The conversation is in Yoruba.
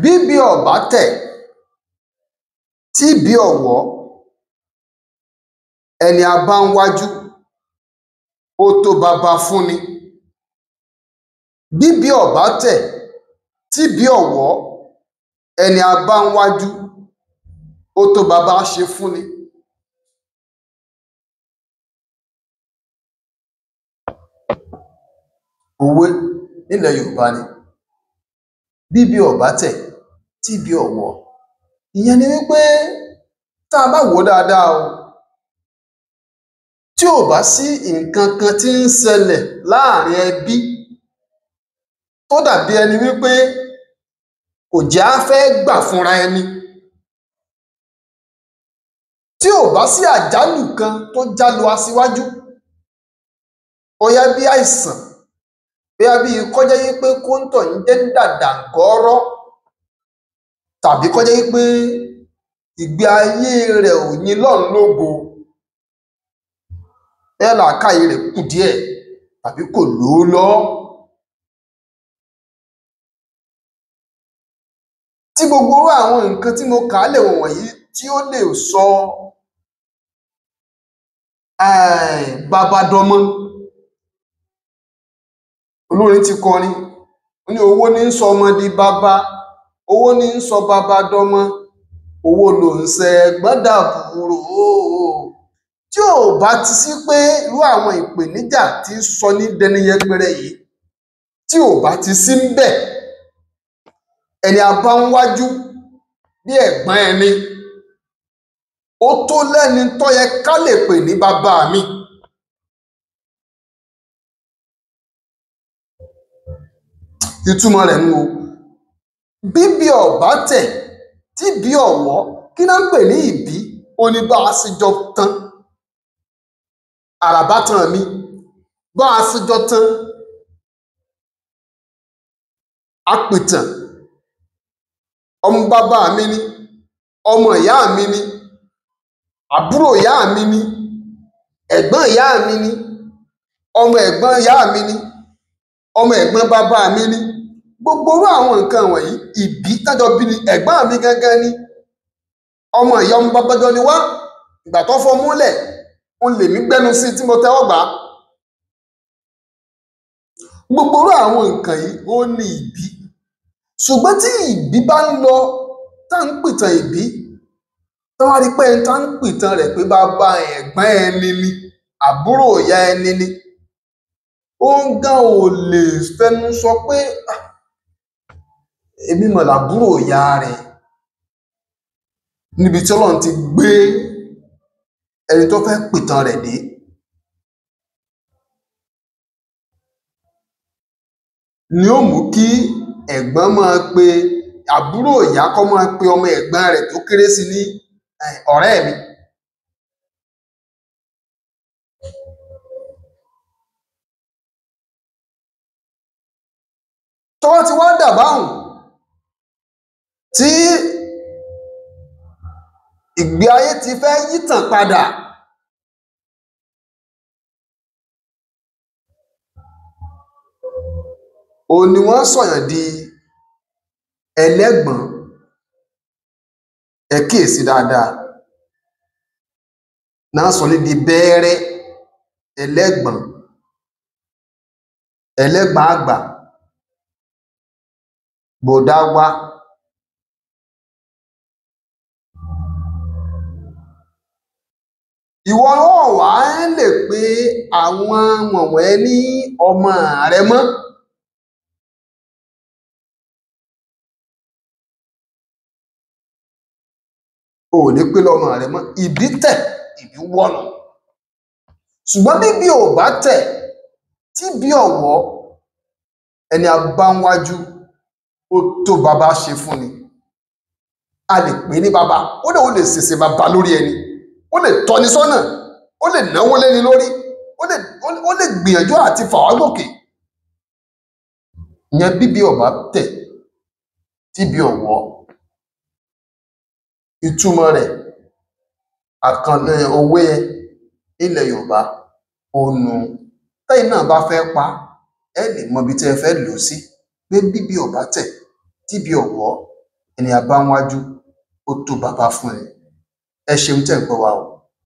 bíbí ọ̀bá tẹ̀ tí bí ọ̀wọ́ ẹni a bá ń wájú ó tó baba fúnni. Bíbí ọ̀bá tẹ̀ tí bí ọ̀wọ́ ẹni a bá ń wájú ó tó baba ṣe fúnni. Òwe nílẹ̀ Yorùbá ni bíbí ọ̀bá tẹ̀ tí bí ọ̀wọ́. Ìyẹn ni wípé tá a bá wò ó dáadáa o, tí ò bá sí nǹkan kan tí ń ṣẹlẹ̀ láàrin ẹbí tó dàbí ẹni wípé kò jẹ́ á fẹ́ gbà fúnra ẹni, tí ò bá sí àjálù kan tó jálu aṣíwájú, bóyá bí àìsàn, bóyá bí kọjá yí pé kóńtọ̀ ń jẹ́ dàdàǹgọ́rọ́, tàbí kọjá yí pé ìgbé ayé rẹ̀ ò yín lọ́run lógo, bẹ́ẹ̀ làákàyè rẹ̀ kù díẹ̀ tàbí kò lówó lọ́wọ́, tí gbogbo àwọn nǹkan tí mo kà á lẹ̀ wọ̀nyí tí ó lè sọ bàbá dọmọ. Olórin ti kọrin, ó ní owó ní ń sọ ọmọ di bàbá, owó ní ń sọ bàbá dọmọ, owó ló ń ṣe ẹ̀gbọ́n dàbúrò. Tí ò bá ti sí pé irú àwọn ìpèníjà tí ń sọ ní dẹni yẹpẹrẹ yìí, tí ò bá ti sí ń bẹ̀, ẹni a bá ń wájú bí ẹ̀gbọ́n ẹni ó tó lẹ́ni tó yẹ ká lè pè ní bàbá mi. Ìtumọ̀ rẹ̀ nù o. Bíbí ọ̀bá tẹ̀ tí bí ọ̀wọ́, kí náà ń pè ní ìbí? Ó ní bá a sì jọ tán, àràbátan mi, bá a sì jọ tán, apìtàn, ọmọ bàbá mi ni, ọmọ ìyá mi ni, àbúrò ìyá mi ni, ẹ̀gbọ́n ìyá mi ni, ọmọ ẹ̀gbọ́n ìyá mi ni, ọmọ ẹ̀gbọ́n bàbá mi ni. Gbogbo orú àwọn nǹkan wọ̀nyí ìbí tájọ bí ni. Ẹ̀gbọ́n mi gangan ni, ọmọ ìyá ọmọ bàbá jọ ni wá. Ìgbà tó fọ́ múlẹ̀ ó lè mí gbẹ́nu sí tí mo tẹ́wọ́ gbà á. Gbogbo orú àwọn nǹkan yìí ó ní ìbí. Ṣùgbọ́n tí ìbí bá ń lọ tá ń pìtàn ìbí, tó wá rí pé ẹni tá ń pìtàn rẹ̀ pé bàbá ẹ̀gbọ́n ẹni ni, àbúrò ìyá ẹni ni, ó ń gán ò lè fẹnu sọ pé èmi mọ̀ làbúrò ìyá rẹ̀, níbi tí Ọlọ́run ti gbé ẹni tó fẹ́ pìtàn rẹ̀ dé. Ni ó mú kí ẹ̀gbọ́n máa pe àbúrò ìyá kó máa pe ọmọ ẹ̀gbọ́n rẹ̀ tó kéré sí ní ọ̀rẹ́ mi. Tó wá ti wá dà báhùn, tí ìgbé ayé ti fẹ́ yítàn padà, òun ni wọ́n sọ̀yàn di ẹlẹ́gbọ̀n. Ẹ kíyèsí dáadáa, náà sọ ní di bẹ́ẹ́rẹ́, ẹlẹ́gbọ̀n, ẹlẹ́gbọ̀n àgbà, bọ̀dá wá. Ìwọ náà wá lè pé àwọn wọ̀nwọ̀n ní ọmọ rẹ mọ́. O ò ní pé lọ́mọ rẹ mọ́. Ìbí tẹ̀, ìbí wọ̀nà. Ṣùgbọ́n bíbí ò bá tẹ̀ tí bí ọ̀wọ́, ẹni a bá ń wájú ó tó bàbá ṣe fún ni. A lè pè ní bàbá, ó lè ṣèṣe bàbá lórí ẹni, ó lè tọ́ni sọ́nà, ó lè náwó léni lórí, ó lè gbìyànjú àti fà wá gòkè. Ìyẹn bíbí ọ̀bá tẹ̀ tí bí ọ̀wọ́. Ìtumọ̀ rẹ̀ àkànlẹ̀ òwe ilẹ̀ Yorùbá ònù. Tẹ́yìn náà bá fẹ́ pa ẹ lè mọ ibi tí ẹ fẹ́ lò sí, pé bíbí ọ̀bá tẹ̀ tí bí ọ̀wọ́ ẹni abáwájú ó tó bàbá fún ẹ. Ẹ ṣeun tẹ́ ń gbọ́ wa o.